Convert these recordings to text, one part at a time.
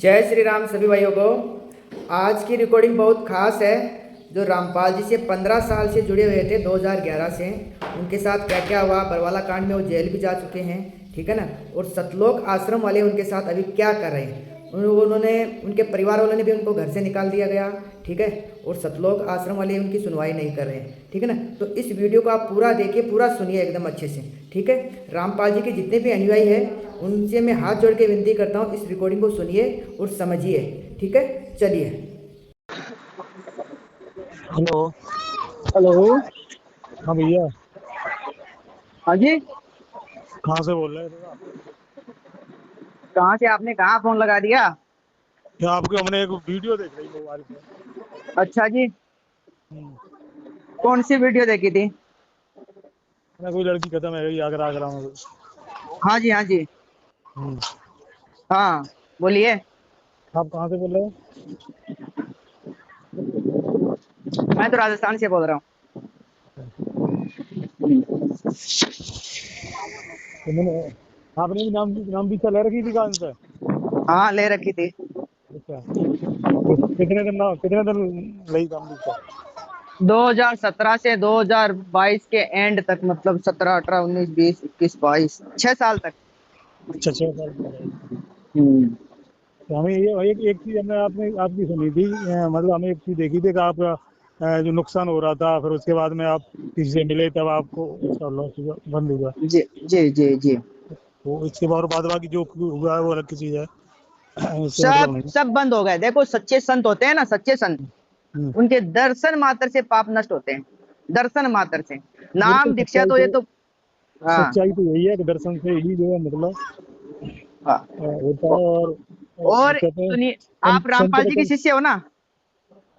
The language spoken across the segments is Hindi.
जय श्री राम सभी भाइयों को। आज की रिकॉर्डिंग बहुत खास है। जो रामपाल जी से 15 साल से जुड़े हुए थे 2011 से, उनके साथ क्या क्या हुआ, बरवाला कांड में वो जेल भी जा चुके हैं, ठीक है ना। और सतलोक आश्रम वाले उनके साथ अभी क्या कर रहे हैं, उन्होंने उनके परिवार वालों ने भी उनको घर से निकाल दिया गया, ठीक है। और सतलोक आश्रम वाले उनकी सुनवाई नहीं कर रहे हैं, ठीक है ना। तो इस वीडियो को आप पूरा देखिए, पूरा सुनिए एकदम अच्छे से, ठीक है। रामपाल जी के जितने भी अनुयायी हैं उनसे मैं हाथ जोड़ के विनती करता हूँ, इस रिकॉर्डिंग को सुनिए और समझिए, ठीक है। चलिए। हेलो। हेलो। हाँ भैया, हाँ जी। कहाँ से बोल रहे थे आप? कहाँ से, आपने कहाँ फोन लगा दिया? क्या आपके हमने एक वीडियो देख रही मोबाइल पे। अच्छा जी, हम्म, कौन सी वीडियो देखी थी? मैं कोई लड़की खत्म है गई आगरा आगरा में कोई। हाँ जी, हाँ जी। हम्म, हाँ, बोलिए। आप कहाँ से बोल रहे हो? मैं तो राजस्थान से बोल रहा हूँ। तो मैंने आपने भी नाम भी चला रखी थी कान से। हाँ, ले रखी थी। अच्छा, कितने दिन रही नाम भी से? 2017 से 2022 के एंड तक, मतलब 17, 18, 19, 20, 21, 22, 6 साल तक। अच्छा, 6 साल की रही। हम्म। तो हमें ये एक चीज हमने आपने आपकी सुनी थी, मतलब हमें एक चीज देखी थी कि आपका जो नुकसान हो रहा था, फिर उसके बाद में आप किसी से मिले तब आपको उसका लॉस हुआ, बंद हुआ। जी जी जी जी। तो इसके बाद बाकी जो हुआ है वो अलग की चीज है। इससे मतलब सब नहीं। सब बंद हो गए। देखो, सच्चे संत होते हैं ना, सच्चे संत, हम्म, उनके दर्शन मात्र से पाप नष्ट होते हैं। दर्शन मात्र से। बिल्कुल नाम दीक्षा सच्चाई तो ये तो तो। हाँ सच्चाई तो यही है कि दर्शन से ही जो है मतलब हाँ। होता है। और और कहते हैं सुनिए, आप संत रामपाल जी के रतन शिष्य हो ना?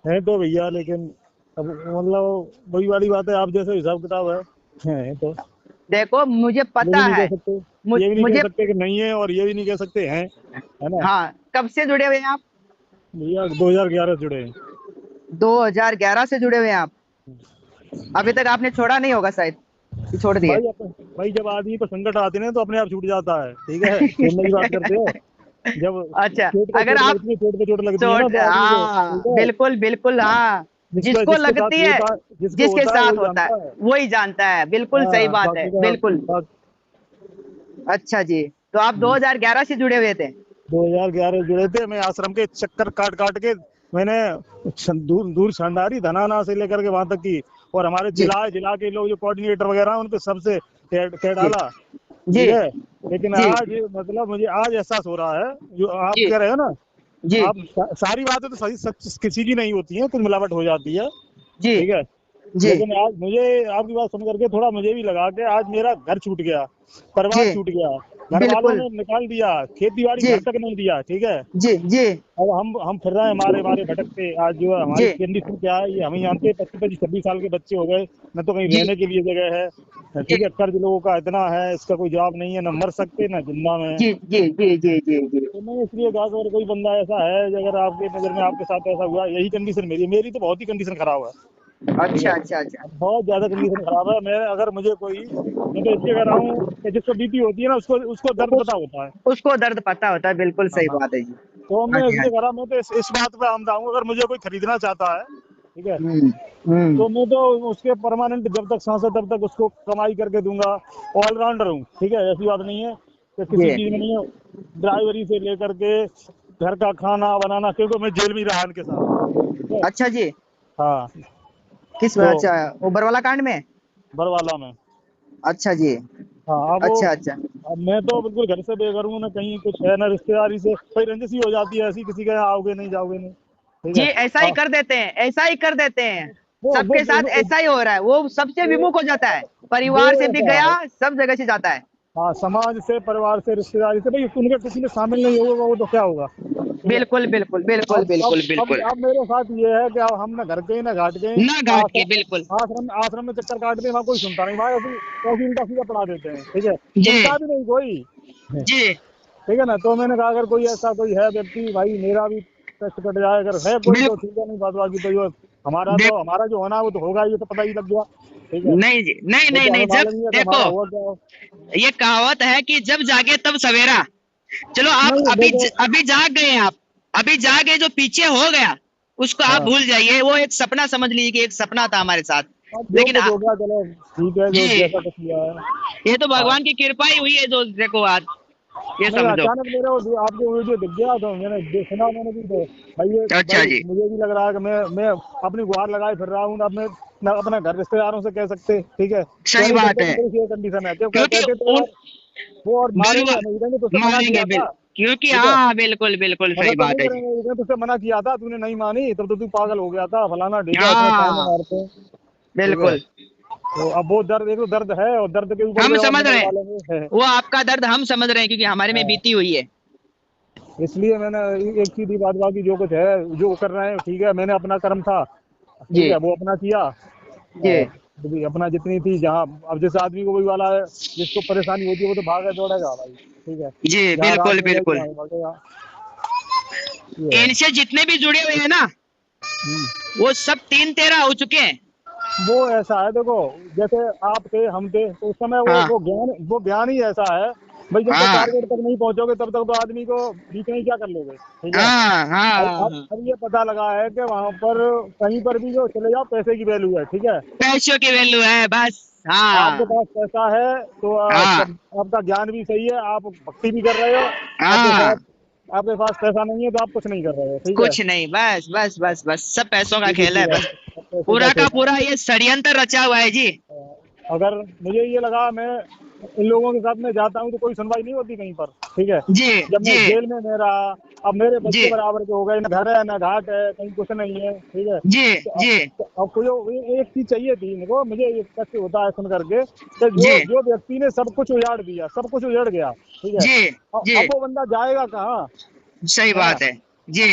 है तो भैया, लेकिन अब मतलब वही वाली बात है, आप जैसे हिसाब किताब है तो। देखो, मुझे ये पता भी नहीं कह है। सकते, ये भी नहीं कह मुझे। सकते कि नहीं है, और ये भी नहीं कह सकते हैं, है ना। हाँ, कब से जुड़े हुए हैं आप? भैया 2011 जुड़े हैं। 2011 से जुड़े हुए हैं आप? अभी तक आपने छोड़ा नहीं होगा शायद, कि छोड़ दिए? भाई जब आदमी पर संकट आते हैं तो अपने आप छूट जाता है, ठीक है, छोड़ने की बात करते हो। जब अच्छा। चोट पे अगर चोट आप लगती है, चोट पे चोट लगती है ना, छोड़, तो आदमी को, हाँ ठीक है, बिल्कुल बिल्कुल, हाँ। जिसका जिसको जिसके लगती साथ है, होता है, जिसको जिसके होता है साथ वही होता है जानता है। वही जानता है। बिल्कुल सही हाँ, बात है, बाकी का बिल्कुल। अच्छा जी, तो आप 2011 से जुड़े हुए थे? 2011 जुड़े थे। मैं आश्रम के चक्कर काट काट के मैंने दूर दूर छंडारी धनाना से लेकर के वहां तक की, और हमारे जी जिला जिला के लोग जो कोऑर्डिनेटर वगैरह हैं, उनके सबसे कह जी डाला, जी ठीक है। लेकिन जी आज मतलब मुझे आज एहसास हो रहा है, जो आप जी कह रहे हो ना, जी आप सारी बातें तो सही सच किसी की नहीं होती है, कुछ मिलावट हो जाती है, जी ठीक है। जी लेकिन आज मुझे आपकी बात सुन करके थोड़ा मुझे भी लगा कि आज मेरा घर छूट गया, जी। परिवार छूट गया, घर वालों बिल्कुल। ने निकाल दिया, खेती बाड़ी जी घर तक नहीं दिया, ठीक है। जी जी अब हम फिर रहे हैं मारे मारे भटकते। आज जो है हमारी जी कंडीशन क्या है, ये हम ही जानते हैं। 25 26 के बच्चे हो गए, न तो कहीं जी रहने के लिए जगह है, जी ठीक है। कर्ज लोगों का इतना है, इसका कोई जवाब नहीं है, न मर सकते न जिंदा में। जी जी जी जी जी जी। तो मैं इसलिए कहा कि अगर कोई बंदा ऐसा है, अगर आपके नजर में आपके साथ ऐसा हुआ, यही कंडीशन मेरी मेरी तो बहुत ही कंडीशन खराब है, ठीक अच्छा है। अच्छा अच्छा। अब बहुत ज्यादा कंडीशन खराब है। मैं अगर मुझे कोई, मैं तो इसलिए कह रहा हूँ कि जिसको बीपी होती है ना, उसको उसको दर्द पता होता है। उसको दर्द पता होता है, बिल्कुल हाँ सही हाँ। बात है जी। तो हाँ मैं जी, हाँ इसलिए जी। कह रहा हूँ, मैं तो इस बात पे आमदा हूँ, अगर मुझे कोई खरीदना चाहता है, ठीक है, हम्म हम्म। तो मैं तो उसके परमानेंट जब तक सांस है तब तक उसको कमाई करके दूंगा। ऑलराउंडर हूँ, ठीक है, ऐसी बात नहीं है कि जी। किसी चीज में नहीं है। ड्राइवरी से लेकर के घर का खाना बनाना, क्योंकि मैं जेल में रहा इनके साथ, ठीक है। अच्छा जी। हाँ। किस, तो अच्छा, ऊबर वाला कांड में? बरवाला में। अच्छा जी। हाँ, अब वो, अच्छा अच्छा। अब मैं तो बिल्कुल घर से बेघर हूँ, ना कहीं कुछ है, ना रिश्तेदारी से कोई रंजिश ही हो जाती है ऐसी, किसी के यहाँ आओगे नहीं जाओगे नहीं, ठीक जी, है। ऐसा ही हाँ, कर देते हैं, ऐसा ही कर देते हैं। वो सबके साथ ऐसा ही हो रहा है, वो सबसे विमुख हो जाता है। वो परिवार से भी ऐसा गया, है। सब जगह से जाता है। हाँ, समाज से, परिवार से, रिश्तेदारी से, भाई उनके किसी में शामिल नहीं होगा वो तो क्या होगा, ठीक है। बिल्कुल बिल्कुल बिल्कुल अब अब बिल्कुल अब बिल्कुल। अब मेरे साथ ये है कि अब हम ना घर के ना घाट के, ना घाट के, बिल्कुल। आश्रम आश्रम में चक्कर काटते हैं, वहाँ कोई सुनता नहीं, वहाँ ऐसी ऐसी उल्टा सीधा पढ़ा देते हैं, ठीक है। जी सुनता भी नहीं कोई, जी ठीक है ना। तो मैंने कहा अगर कोई ऐसा कोई है व्यक्ति, भाई मेरा भी कष्ट कट जाए, अगर है कोई तो बिल्कुल। ठीक है, नहीं बात बाकी तो ये देख, हमारा जो होना है वो तो होगा, ये तो पता ही लग गया, ठीक है। नहीं जी, नहीं वो नहीं तो नहीं, हमें जब मालूम ही है कि देखो, हमारा हुआ क्या हो। ये कहावत है कि जब जागे तब सवेरा। चलो आप नहीं अभी देखो, अभी जाग गए हैं आप। अभी जाके जो पीछे हो गया उसको आप हाँ। भूल जाइए, वो एक सपना समझ लीजिए कि एक सपना था हमारे साथ। अब जो लेकिन कुछ हो गया चलो ठीक है, जो जी, जैसा कुछ किया है। ये तो हाँ। भगवान की कृपा ही हुई है जो देखो आज, ये नहीं, समझो। अचानक मेरे वो आपको वीडियो दिख गया तो मैंने सुना, मैंने भी तो भाई ये अच्छा भाई जी, मुझे भी लग रहा है कि मैं अपनी गुहार लगाए फिर रहा हूँ। अब मैं ना अपना घर रिश्तेदारों से कह सकते, ठीक है, कह सही नहीं बात सकते है। कि मेरी ये कंडीशन है, क्यों क्योंकि कहते तो उन यार वो और मारेंगे बिल्कुल हमें, इन्होंने तो उससे मना मारेंगे किया बिल था, क्योंकि ठीक है, हाँ बिल्कुल बिल्कुल सही मदद तो नहीं बात है जी। करेंगे, इन्होंने तुझसे मना किया था, तूने नहीं मानी, तब तो तू पागल हो गया था फलाना ढीका, इतने टाइम में हाँ मारते हैं, ठीक है। बिल्कुल, तो अब वो दर्द, एक तो दर्द है और दर्द के ऊपर हम भी और समझ रहे हैं, निकलवा लेंगे है। वो आपका दर्द हम समझ रहे हैं क्योंकि हमारे में हाँ, बीती हुई है। इसलिए मैंने एक सीधी बात, बाकी जो कुछ है जो कर रहे हैं ठीक है, मैंने अपना कर्म था, ठीक जी है, वो अपना किया। जी और भी अपना जितनी थी, जहाँ अब जिस आदमी को वही वाला है, जिसको परेशानी होती है वो तो भागे दौड़ेगा भाई, ठीक है, जी जहाँ रात बिल्कुल मिलेगी बिल्कुल। वहाँ भागेगा, ये है। इनसे जितने भी जुड़े हुए हैं ना, हम्म। वो सब 3-13 हो चुके हैं। वो ऐसा है देखो, जैसे आप थे हम थे तो उस समय वो हाँ वो ज्ञान ही ऐसा है भाई, जब तक हाँ टारगेट तक नहीं पहुंचोगे तब तक तो आदमी को बीच में ही क्या कर लोगे, ठीक है। हाँ हाँ अब हाँ। ये पता लगा है कि वहां पर कहीं पर भी जो चले जाओ पैसे की वैल्यू है, ठीक है। पैसों की वैल्यू है बस। आपके हाँ पास पैसा है तो हाँ सब, आपका ज्ञान भी सही है, आप भक्ति भी कर रहे हो, आपके हाँ, साथ आपके पास पैसा नहीं है तो आप कुछ नहीं कर रहे हो, ठीक है। कुछ नहीं, बस बस बस बस सब पैसों का सीधी खेल सी है बात बस। है, सब पैसे का पूरा का खेल है। पूरा ये षड्यंत्र रचा हुआ है जी। अगर मुझे ये लगा मैं इन लोगों के साथ में जाता हूँ तो कोई सुनवाई नहीं होती कहीं पर, ठीक है। जी जब मैं जी जेल में मैं रहा, अब मेरे जी बच्चे बराबर के हो गए, ना घर है ना घाट है, कहीं कुछ नहीं है, ठीक है। जी जी अब कोई एक चीज चाहिए थी इनको, मुझे एक कष्ट होता है सुन करके कि जो जी जो व्यक्ति ने सब कुछ उजाड़ दिया, सब कुछ उजड़ गया, ठीक है, जी जी, अब वो बंदा जाएगा कहाँ, सही है ना। बात है जी।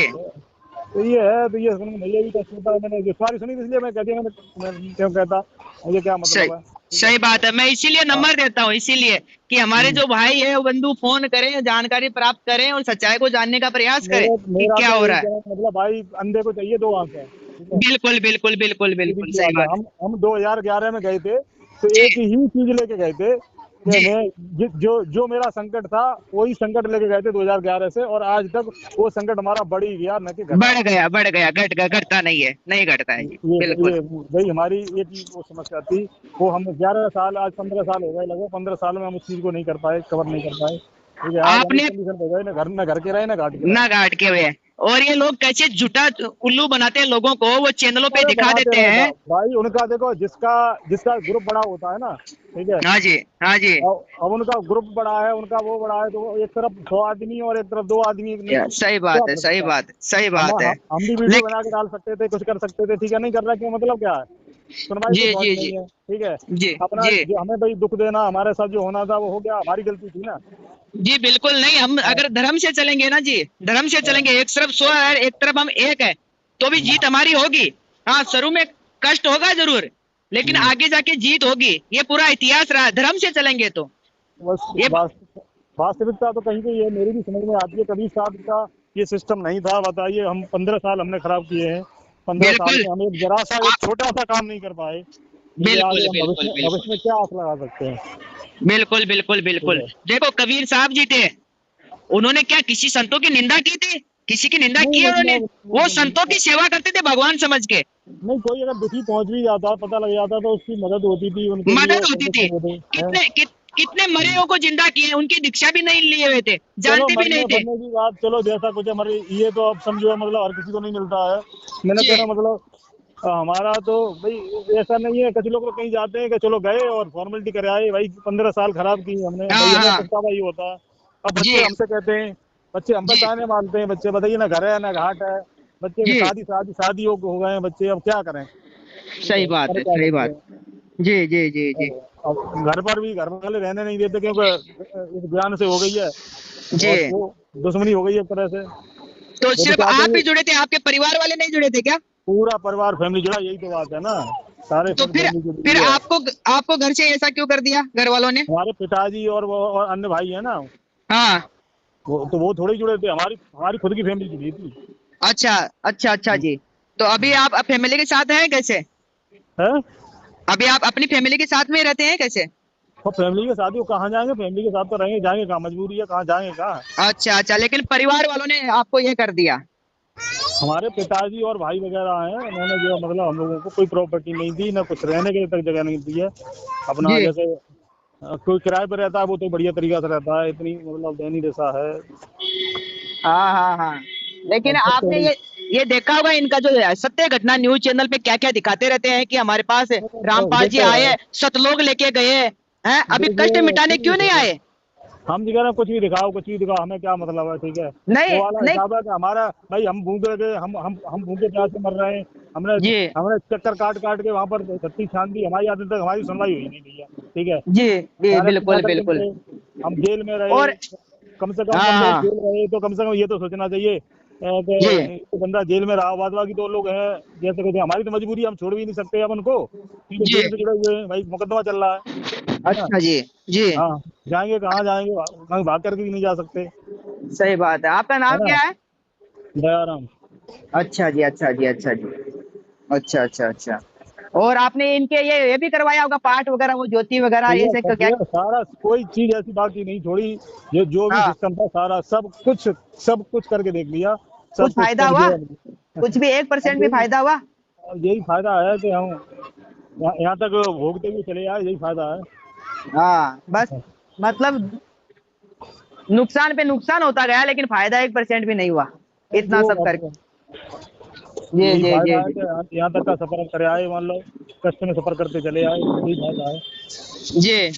तो ये है, तो ये सुन मुझे भी कष्ट होता है, मैंने जो सवारी सुनी थी इसलिए मैं कहती हूँ, मैं क्यों कहता, मुझे क्या सही मतलब है, ठीक है। सही बात है, मैं इसीलिए हाँ। नंबर देता हूँ, इसीलिए कि हमारे हम्म। जो भाई है वो बंधु फोन करें, जानकारी प्राप्त करें और सच्चाई को जानने का प्रयास करें कि मेरा क्या तो हो यही रहा है। कहना है, मतलब भाई अंधे को चाहिए दो आंखें, ठीक है। बिल्कुल बिल्कुल बिल्कुल सीधी बिल्कुल सी सही बात है, बात है हम 2011 में गए थे तो जी एक ही चीज लेके गए थे कि जी। मैं जो जो मेरा संकट था वही संकट लेके गए थे 2011 से, और आज तक वो संकट हमारा बढ़ ही गया, न कि घटा। बढ़ गया घट गया, घटता नहीं है, नहीं घटता है जी बिल्कुल। ये वही हमारी एक ही वो समस्या थी, वो हम 11 साल, आज 15 साल हो गए, लगभग 15 साल में हम उस चीज को नहीं कर पाए, कवर नहीं कर पाए, ठीक है। आज हम इस आपने कंडीशन पे गए, ना घर के रहे ना घाट के रहे। ना गाट के हुए हैं। और ये लोग कैसे झूठा उल्लू बनाते हैं लोगों को, वो चैनलों पे अरे दिखा बनाते देते रहेगा हैं। भाई, उनका देखो, जिसका जिसका ग्रुप बड़ा होता है ना, ठीक है। हाँ जी हाँ जी, अब उनका ग्रुप बड़ा है, उनका वो बड़ा है, तो वो एक तरफ 100 आदमी और एक तरफ 2 आदमी सही क्या बात है कर सही सकता है। बात है सही बात है। हम भी वीडियो लेकिन बना के डाल सकते थे, कुछ कर सकते थे, ठीक है, नहीं कर रहा, क्यों, मतलब क्या है, सुनवाई जी कुछ होनी जी जी नहीं है, ठीक है। जी अपना जी जो हमें भाई दुख देना, हमारे साथ जो होना था वो हो गया, हमारी गलती थी ना। जी बिल्कुल नहीं, हम हाँ, अगर धर्म से चलेंगे ना जी, धर्म से हाँ, चलेंगे, एक तरफ 100 है एक तरफ हम एक है, तो भी जीत हमारी होगी। हाँ शुरू में कष्ट होगा जरूर, लेकिन हम्म। आगे जाके जीत होगी, ये पूरा इतिहास रहा है धर्म से चलेंगे तो। बस ये वास्तविकता तो कहीं पे ये मेरी भी समझ में आती है, कभी साहब का ये सिस्टम नहीं था, बताइए, हम 15 साल हमने खराब किए हैं, 15 साल बिल्कुल में हम एक जरा सा एक छोटा सा काम नहीं कर पाए, इसलिए आगे बिल्कुल हम बिल्कुल भविष्य बिल्कुल भविष्य में क्या आस लगा सकते हैं, बिल्कुल बिल्कुल ठीक बिल्कुल। है। देखो कबीर साहब जी थे, उन्होंने क्या किसी संतों की निंदा की थी? किसी की निंदा नहीं की है उन्होंने? वो संतों नहीं की सेवा करते थे भगवान समझ के, नहीं, कोई अगर दुखी पहुंच भी जाता, पता लग जाता तो उसकी मदद होती थी, उनके लिए मदद वो होती कैसे थी। खड़े थे, हैं। कितने मरेओं को जिंदा किए, उनकी दीक्षा भी नहीं लिए हुए थे, चलो जानते भी मरने नहीं थे। मरने की बात, चलो जैसा कुछ हमारे ये तो अब समझो, मतलब हर किसी को नहीं मिलता है, मैंने जी कहना मतलब हमारा तो भाई ऐसा नहीं है, कुछ लोग तो कहीं जाते हैं कि चलो गए और फॉर्मेलिटी करे आए, भाई 15 साल खराब की हमने भाई, हाँ हमें हाँ पछतावा ही होता है। अब जी बच्चे हमसे कहते हैं, बच्चे हम पे जी ताने मारते हैं, बच्चे बताइए, ना घर है ना घाट है, बच्चे की जी, शादी हो गए हैं बच्चे, अब क्या करें, ठीक सही है, बात कर है क्या सही सकते बात। हैं। जी जी जी जी अब घर पर भी घर वाले रहने नहीं देते, क्योंकि इस ज्ञान से हो गई है, जी। और वो दुश्मनी हो गई है एक तरह से, तो वो तो सिर्फ चाहते आप हैं ही जुड़े थे, आपके परिवार वाले नहीं जुड़े थे क्या? पूरा परिवार फैमिली जुड़ा, यही तो बात है ना, सारे तो फ्रेंड फैमिली जुड़ी फिर हुई है। आपको घर से ऐसा क्यों कर दिया घर वालों ने? हमारे पिताजी और वो और अन्य भाई है ना, हाँ, वो थोड़े जुड़े थे, हमारी हमारी खुद की फैमिली जुड़ी थी। अच्छा अच्छा अच्छा जी। तो अभी आप फैमिली के साथ हैं कैसे? है, अभी आप अपनी फैमिली के साथ में रहते हैं कैसे? और फैमिली के साथ ही वो कहाँ जाएंगे, फैमिली के साथ तो रहेंगे, जाएंगे कहाँ, मजबूरी है, कहाँ जाएंगे कहाँ। अच्छा अच्छा, लेकिन परिवार वालों ने आपको ये कर दिया। हमारे पिताजी और भाई वगैरह हैं, उन्होंने जो मतलब हम लोगों को कोई प्रॉपर्टी नहीं दी, ना कुछ रहने के लिए तक जगह नहीं दी है। अपना जी। जैसे कोई किराए पर रहता है वो तो बढ़िया तरीका से रहता है, इतनी मतलब दयनीय दशा है। हाँ हाँ हाँ। लेकिन अब सब आपने तो ये देखा होगा इनका जो है सत्य घटना न्यूज चैनल पे क्या क्या दिखाते रहते हैं कि हमारे पास रामपाल जी देखो आए, सतलोक लेके गए हैं, अभी कष्ट देखो मिटाने कुछ भी क्यों नहीं देखो, आए? हम जी कह रहे हैं कुछ भी दिखाओ, कुछ भी दिखाओ, हमें क्या मतलब है, ठीक है। नहीं वो वाला नहीं। हिसाब है कि हमारा भाई, हम भूखे गए, हम भूखे प्यास से मर रहे हैं। हमने जी हमने चक्कर काट काट के वहां पर धरती छान दी, हमारी आज तक हमारी सुनवाई हुई नहीं भैया, ठीक है। जी जी, मैंने पूछा बिल्कुल करके बिल्कुल। मरे, हम जेल में रहे, और कम से कम बंदे हाँ जेल रहे तो कम से कम ये तो सोचना चाहिए जी। कि बंदा जेल में रहा, बाद बाकी तो लोग हैं जैसे कहते हैं, हमारी तो मजबूरी है, हम छोड़ भी नहीं सकते अपन को, ठीक है, जी। जेल से जुड़े हुए हैं भाई, मुकदमा चल रहा है ना। अच्छा जी। जी। हाँ, जाएंगे कहाँ जाएंगे, कहीं भाग करके भी नहीं जा सकते, सही बात है। आपका है नाम ना। क्या है? दयाराम। अच्छा जी, अच्छा जी, अच्छा जी। अच्छा अच्छा अच्छा। और आपने इनके ये भी करवाया होगा पाठ वगैरह, वो ज्योति वगैरह ये भैया सब सब क्या? भैया सारा कोई चीज ऐसी बाकी नहीं छोड़ी, जो भी हाँ। सिस्टम था सारा सब कुछ करके देख लिया, कुछ सब फायदा सिस्टम हुआ? जो है। कुछ भी 1% अब भी फायदा हुआ? यही फायदा है कि हम यहाँ तक भोगते हुए चले आए, यही फायदा है। हाँ बस, मतलब नुकसान पे नुकसान होता गया लेकिन फायदा 1% भी नहीं हुआ, और इतना जो सब कर। अब जी यही जी फायदा जी है जी। कि यहाँ तक का सफर करे आए, मान लो कष्ट में सफर करते चले आए, यही फायदा है। जी।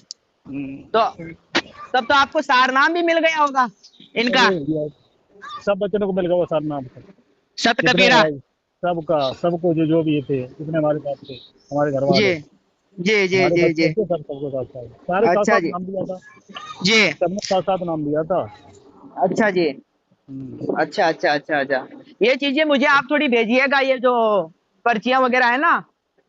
तो तब तो आपको सारनाम भी मिल गया होगा इनका, अरे भैया, सब बच्चों को मिल गया वो सर नाम से, सत जितने कबीरा। भाई, सबका सबको जो भी ये थे, जितने हमारे साथ थे, हमारे घर जी वाले, जी जी हमारे जी जी। बच्चे थे, सब सबको साथ साथ सारे साथ अच्छा साथ जी। नाम दिया था, जी। सबने साथ साथ नाम दिया था। अच्छा जी। हम्म। अच्छा अच्छा अच्छा अच्छा। ये चीजें मुझे आप थोड़ी भेजिएगा, ये जो पर्चियां वगैरह है ना, हाँ,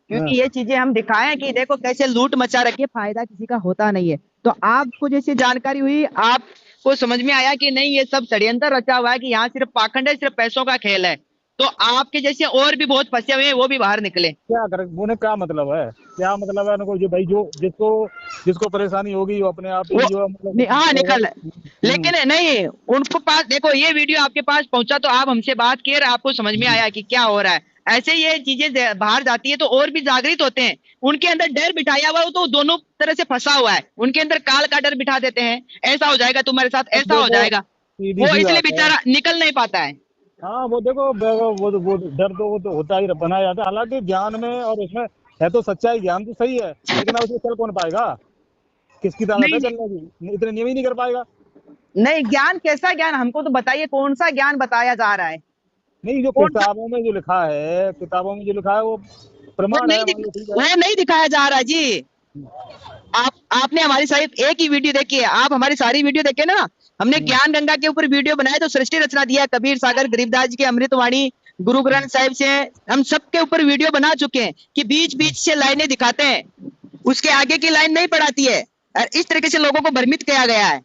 क्योंकि ये चीजें हम दिखाएं कि देखो कैसे लूट मचा रखी है, फायदा किसी का होता नहीं है। तो आपको जैसे जानकारी हुई, आपको समझ में आया कि नहीं ये सब षड्यंत्र रचा हुआ है, कि यहाँ सिर्फ पाखंड है, सिर्फ पैसों का खेल है, तो आपके जैसे और भी बहुत फंसे हुए हैं वो भी बाहर निकले। क्या करें, उन्हें क्या मतलब है, क्या मतलब है उनको, जो भाई जो जिसको जिसको परेशानी होगी वो अपने आप ही वो जो है मतलब हाँ करेगा। निकल। हम्म। लेकिन नहीं, उनको पास देखो ये वीडियो आपके पास पहुंचा तो आप हमसे बात किए और आपको समझ में आया कि क्या हो रहा है। ऐसे ये चीजें बाहर जाती है तो और भी जागृत होते हैं, उनके अंदर डर बिठाया हुआ है, तो दोनों तरह से फंसा हुआ है, उनके अंदर काल का डर बिठा देते हैं, ऐसा हो जाएगा तुम्हारे साथ, अब ऐसा हो देखो जाएगा। सीधी वो सी इसलिए बात है। बेचारा निकल नहीं पाता है। हाँ वो देखो वो डर तो वो तो होता ही बनाया जाता है, हालांकि ज्ञान में और उसमें है तो सच्चाई, ज्ञान तो सही है, लेकिन अब उसमें चल कौन पाएगा, किसकी ताकत है नहीं चलने की, इतने नियम ही नहीं कर पाएगा। नहीं, ज्ञान कैसा ज्ञान, हमको तो बताइए कौन सा ज्ञान बताया जा रहा है? नहीं, जो कौन सा? किताबों में जो लिखा है, किताबों में जो लिखा है वो प्रमाण है, मान लो ठीक है। वो नहीं दिखाया जा रहा जी। आपने हमारी सारी एक ही वीडियो देखी है, आप हमारी सारी वीडियो देखे ना। हमने हम्म। ज्ञान गंगा के ऊपर वीडियो बनाए तो सृष्टि रचना दिया, कबीर सागर, गरीबदास जी की अमृतवाणी, गुरु ग्रंथ साहिब से, हम सबके ऊपर वीडियो बना चुके हैं कि बीच बीच से लाइनें दिखाते हैं, उसके आगे की लाइन नहीं पढ़ाती है, और इस तरीके से लोगों को भ्रमित किया गया है।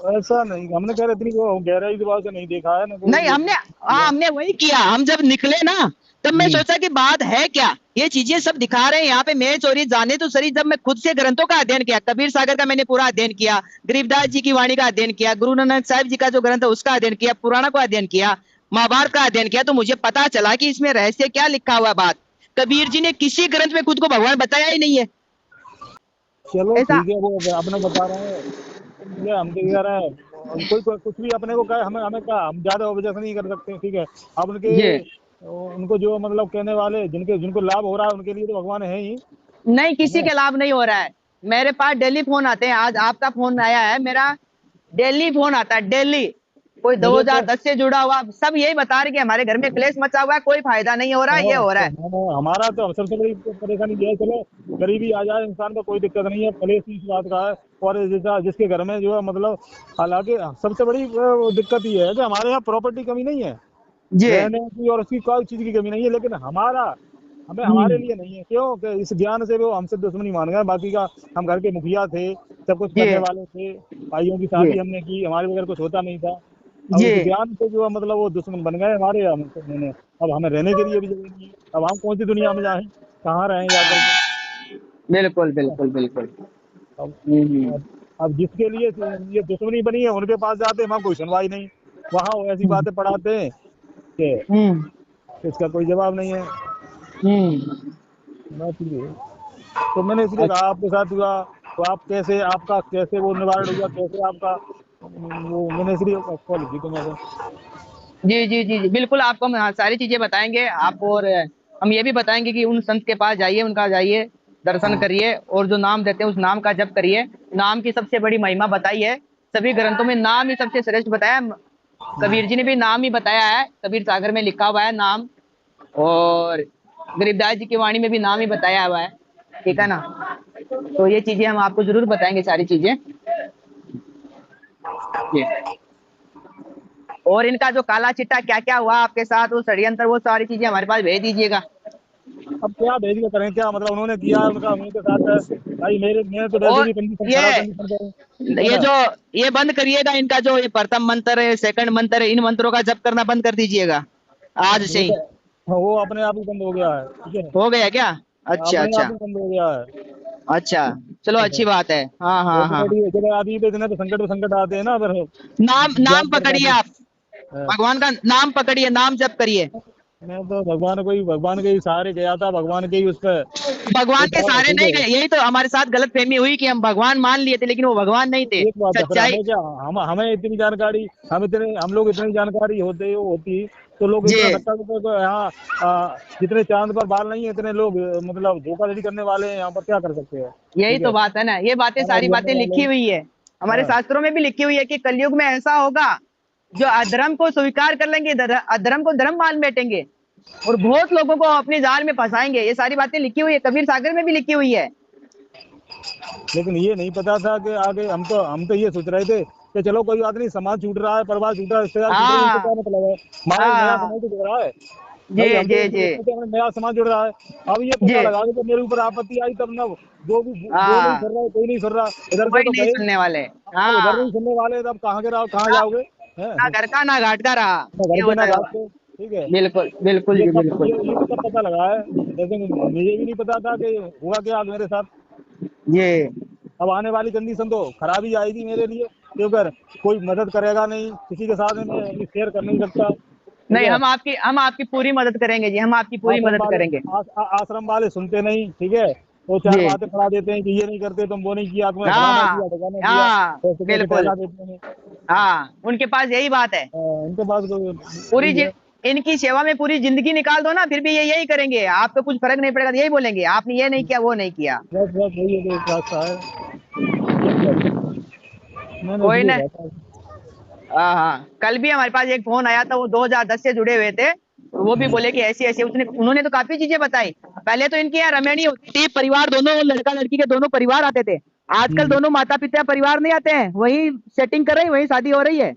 ऐसा नहीं, हमने कह रहे इतनी वो गहराई की बात से नहीं देखा है ना कोई नहीं ये हमने, हाँ किया। हमने वही किया, हम जब निकले ना तब मैं हम्म। सोचा कि बात है क्या, ये चीजें सब दिखा रहे हैं यहाँ पे मैच हो रही है, जाने तो सही। जब मैं खुद से ग्रंथों का अध्ययन किया, कबीर सागर का मैंने पूरा अध्ययन किया, गरीबदास जी की वाणी का अध्ययन किया, गुरु नानक साहिब जी का जो ग्रंथ है उसका अध्ययन किया, पुराणों का अध्ययन किया, महाभारत का अध्ययन किया, तो मुझे पता चला कि इसमें रहस्य क्या लिखा हुआ है। बात कबीर जी ने किसी ग्रंथ में खुद को भगवान बताया ही नहीं है। चलो ऐसा ठीक है, वो अपने बता रहे हैं, ठीक है, हम तो कह रहे हैं, कुछ भी अपने को कहे, हमें हमें क्या, हम ज्यादा ऑब्जेक्शन नहीं कर सकते, ठीक है। अब उनके ये उनको जो मतलब कहने वाले जिनके जिनको लाभ हो रहा है उनके लिए तो भगवान है ही, नहीं, है किसी ना। के लाभ नहीं हो रहा है। मेरे पास डेली फोन आते हैं, आज आपका फोन आया है मेरा, डेली फोन आता है डेली, कोई मुझे तो 2010 से जुड़ा हुआ, सब यही बता रहे कि हमारे घर में क्लेश मचा हुआ है, कोई फायदा नहीं हो रहा है, ये हो रहा है। हमारा तो सबसे बड़ी परेशानी ये है, चलो गरीबी आ जाए इंसान को कोई दिक्कत नहीं है, कलेश इस बात का है। और जैसा जिसके घर में जो है मतलब, हालांकि सबसे बड़ी दिक्कत ये है कि हमारे यहाँ प्रॉपर्टी कमी नहीं है, जी। रहने की और उसकी कोई चीज की कमी नहीं है, लेकिन हमें हमारे लिए नहीं है, क्यों कि इस ज्ञान से वो हमसे दुश्मनी मान गए, बाकी का हम घर के मुखिया थे, सब कुछ जी करने वाले थे, भाइयों की जी शादी हमने की, हमारे बगैर कुछ होता नहीं था। अब जी। इस ज्ञान से जो है मतलब वो दुश्मन बन गए हमारे, हमने अब हमें रहने के लिए भी जगह नहीं है, अब हम कौन सी दुनिया में जाएं, कहाँ रहें जा करके। बिल्कुल बिल्कुल बिल्कुल। अब हम्म। अब अब जिसके लिए ये दुश्मनी बनी है उनके पास जाते हैं, वहाँ कोई सुनवाई नहीं, वहाँ वो ऐसी बातें पढ़ाते हैं कि इसका कोई जवाब नहीं है। बात ये है। तो मैंने इसलिए कहा आपके साथ हुआ, तो आप कैसे, आपका कैसे वो निवारण हुआ, कैसे आपका वो, मैंने इसलिए कॉल की तुम्हें। जी जी जी जी, बिल्कुल आपको हम सारी चीजें बताएंगे आपको, और हम ये भी बताएंगे कि उन संत के पास जाइए, उनका जाइए, दर्शन करिए, और जो नाम देते हैं उस नाम का जप करिए। नाम की सबसे बड़ी महिमा बताई है, सभी ग्रंथों में नाम ही सबसे श्रेष्ठ बताया है। कबीर जी ने भी नाम ही बताया है, कबीर सागर में लिखा हुआ है नाम, और गरीबदास जी की वाणी में भी नाम ही बताया हुआ है, ठीक है ना। तो ये चीजें हम आपको जरूर बताएंगे, सारी चीजें ये। और इनका जो काला चिट्टा क्या क्या हुआ आपके साथ, वो षड्यंत्र, वो सारी चीजें हमारे पास भेज दीजिएगा। अब क्या भेज के करें, क्या मतलब उन्होंने किया है उनका उनके साथ है भाई, मेरे मैं तो वैसे और भी कंडीशन ये खराब कंडीशन पे है ये ना। जो ये बंद करिएगा, इनका जो ये प्रथम मंत्र है, सेकंड मंत्र है, इन मंत्रों का जप करना बंद कर दीजिएगा आज से वो ही। तो वो अपने आप ही बंद हो गया है, ठीक है, हो गया क्या? अच्छा अपने आप अच्छा ही बंद हो गया है। अच्छा, चलो अच्छी बात है। हाँ हाँ हाँ, ऑटोमेटिक जब आदमी पे इतने तो संकट आते हैं ना, फिर नाम नाम याद कर पकड़िए पाते आप, हैं। भगवान का नाम पकड़िए, नाम जप करिए। मैं तो भगवान के ही सहारे गया था, भगवान के ही उस पर वो भगवान के था, सहारे ठीक नहीं है। गए, यही तो हमारे साथ गलत फहमी हुई कि हम भगवान मान लिए थे, लेकिन वो भगवान नहीं थे, एक बात है, फिर सच्चाई। हमें क्या, हमें इतनी जानकारी, हम लोग इतनी जानकारी होती तो लोग जी, इतना धक्का देते तो यहाँ जितने चांद पर बाल नहीं है इतने लोग मतलब धोखाधड़ी करने वाले हैं, यहाँ पर क्या कर सकते हैं, यही ठीक तो है, बात है ना, ये बातें, समाज सारी करने बातें वाले लिखी हैं। हुई है, हमारे हाँ, शास्त्रों में भी लिखी हुई है कि कलयुग में ऐसा होगा, जो अधर्म को स्वीकार कर लेंगे, अधर्म को धर्म मान बैठेंगे, और बहुत लोगों को अपने जाल में फंसाएंगे। ये सारी बातें लिखी हुई है, कबीर सागर में भी लिखी हुई है। लेकिन ये नहीं पता था कि आगे हम तो ये सोच रहे थे कि चलो कोई बात नहीं, समाज छूट रहा है, परिवार छूट रहा है, रिश्तेदार छूट रहे हैं, इनसे हाँ क्या मतलब है, हमारा एक नया हाँ, समाज तो जुड़ रहा है जी भाई, हम तो जी जी इसमें तो हमें नया समाज जुड़ रहा है। अब ये जी, पता लगा कि जब मेरे ऊपर आपत्ति आई तब ना वो नहीं हाँ, सुन रहा, कोई नहीं सुन रहा, इधर से कोई तो नहीं गए, सुनने वाले। अब उधर हाँ, नहीं सुनने वाले, तब कहाँ के रहो, कहाँ ना, जाओगे, ना हैं, घर का ना घाट का रहा, ना घर ये के ना होता है। घाट के, ठीक है। बिल्कुल बिल्कुल ये जी, तब बिल्कुल ये भी तब पता लगा है, लेकिन मुझे भी नहीं पता था कि हुआ क्या मेरे साथ। जी। अब आने वाली कंडीशन तो खराब ही आएगी मेरे लिए, क्योंकि कोई मदद करेगा नहीं, किसी के साथ में मैं अभी शेयर कर नहीं सकता, ठीक नहीं, है। हम आपकी पूरी मदद करेंगे जी, हम आपकी पूरी आश्रम मदद वाले करेंगे। आश्रम वाले सुनते नहीं, ठीक है, वो चार जी, बातें पढ़ा देते हैं कि ये नहीं करते, तुम वो नहीं किया, तुम्हें फलाना हाँ किया, ठिकाना किया, हाँ, पैसे दे के बिल्कुल, टहला देते हैं। हाँ, उनके पास यही बात है। उनके पास पूरी यही है। इनकी सेवा में पूरी जिंदगी निकाल दो ना, फिर भी ये यही करेंगे, आपको कुछ फर्क नहीं पड़ेगा, यही बोलेंगे आपने ये नहीं किया, वो नहीं किया। बस वही है, एक रास्ता है, ये क्या करें? मैंने कोई इसलिए ना, कहा था। हाँ हाँ, कल भी हमारे पास एक फोन आया था, वो 2010 से जुड़े हुए थे, वो भी बोले कि ऐसी ऐसी, उन्होंने तो काफी चीजें बताई। पहले तो इनकी यहाँ रमैनी होती थी, परिवार दोनों, लड़का लड़की के दोनों परिवार आते थे। आजकल दोनों माता पिता परिवार नहीं आते हैं, वही सेटिंग कर रही है, वही शादी हो रही है,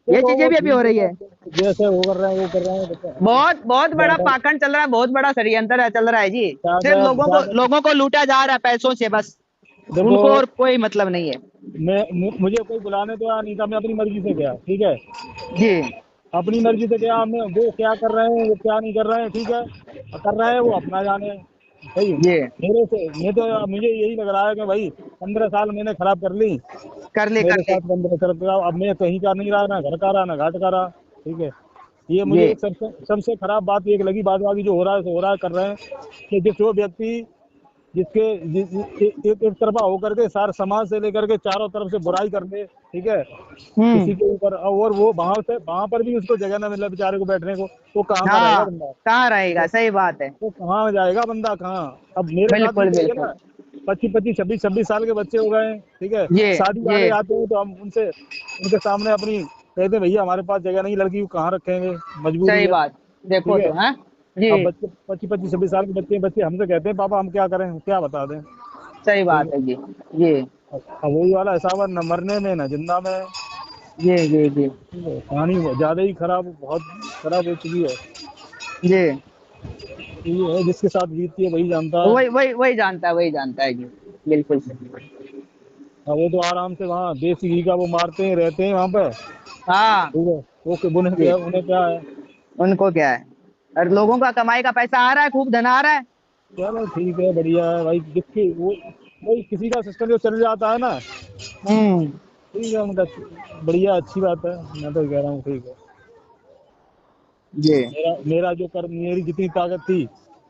ये चलो चीजें वो भी अभी हो ठीक रही है, है। जैसे वो कर रहे हैं वो कर रहे हैं, बहुत बहुत बड़ा ज्यादा पाखंड चल रहा है, बहुत बड़ा षड्यंत्र चल रहा है जी। सिर्फ ज्यादा ज्यादा लोगों को लूटा जा रहा है पैसों से बस, देखो, उनको और कोई मतलब नहीं है। मुझे कोई बुलाने तो आया नहीं था, मैं अपनी मर्जी से गया, ठीक है, जी अपनी मर्जी से गया मैं, वो क्या कर रहे हैं वो क्या नहीं कर रहे हैं, ठीक है, कर रहे हैं वो अपना जाने भाई। जी, मेरे से मैं तो मुझे यही लग रहा है कि भाई 15 साल मैंने खराब कर ली, कर ले कर मेरे ले। साथ 15 साल का, अब मैं कहीं का नहीं रहा, ना घर का रहा ना घाट का रहा, ठीक है। ये जी मुझे एक सबसे सबसे खराब बात एक लगी, बाद बाकी जो हो रहा है सो हो रहा है, कर रहे हैं कि जो व्यक्ति जिसके एक तरफा होकर के सारे समाज से लेकर के चारों तरफ से बुराई कर ले, ठीक है, किसी के ऊपर, और वो वहां पर भी उसको जगह ना मिले बेचारे को बैठने को, तो कहाँ का रहेगा हाँ, बंदा, कहाँ ठीक रहेगा, है, सही बात है। तो कहाँ जाएगा बंदा, कहाँ। अब मेरे साथ भी बिल्कुल तो है बिल्कुल। ना, 25 26 26 साल के बच्चे हो गए हैं, ठीक है, जी शादी जी, वाले आते हैं तो हम उनके सामने अपनी कहते हैं भैया हमारे पास जगह नहीं, लड़की को कहाँ रखेंगे, मजबूरी सही है, बात, ठीक देखो है। तो है। जी, अब बच्चे 25 26 26 साल के बच्चे हमसे कहते हैं पापा हम क्या करें, क्या बता दें, सही ठीक बात है। है जी। जी अब वही वाला हिसाब है, न मरने में न जिंदा में, जी जी जी ठीक है, कहानी ज्यादा ही खराब, बहुत खराब हो चुकी है। जी, ये है जिसके साथ बीतती है वही जानता है। वही वही वही जानता है जी, बिल्कुल सही। अब वो तो आराम से वहाँ देसी घी का वो मारते हैं, रहते हैं वहाँ पे, हाँ, ठीक है, वो जी, उन्हें क्या है। उनको क्या है, और लोगों का कमाई का पैसा आ रहा है, खूब धन आ रहा है। चलो ठीक है, बढ़िया है भाई, जिसकी वो कोई किसी का सिस्टम जो चल जाता है ना, हम्म, ठीक है, मतलब बढ़िया, अच्छी बात है। मैं तो कह रहा हूँ ठीक है। जी मेरा जो कर मेरी जितनी ताकत थी,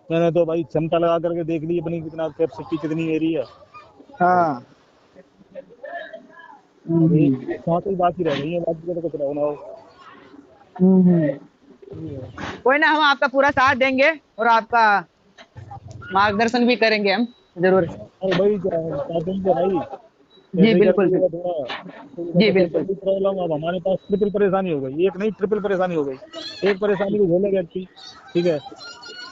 मैंने तो भाई क्षमता लगा करके देख ली अपनी, कितना कैपेसिटी कितनी मेरी है। हाँ। अब एक हम्म, सांस ही बाकी रह गई है, बाकी तो कुछ रहो ना हो। हम्म। ठीक है। कोई ना, हम आपका पूरा साथ देंगे और आपका मार्गदर्शन भी करेंगे हम, जरूर। और भाई स्टार्टिंग से भाई जी ऐसे ही करके बिल्कुल जो है बिल्कुल। थोड़ा जी मतलब बिल्कुल। बड़ी प्रॉब्लम, अब हमारे पास ट्रिपल परेशानी हो गई, एक नहीं ट्रिपल परेशानी हो गई। एक परेशानी को झेले व्यक्ति, ठीक है,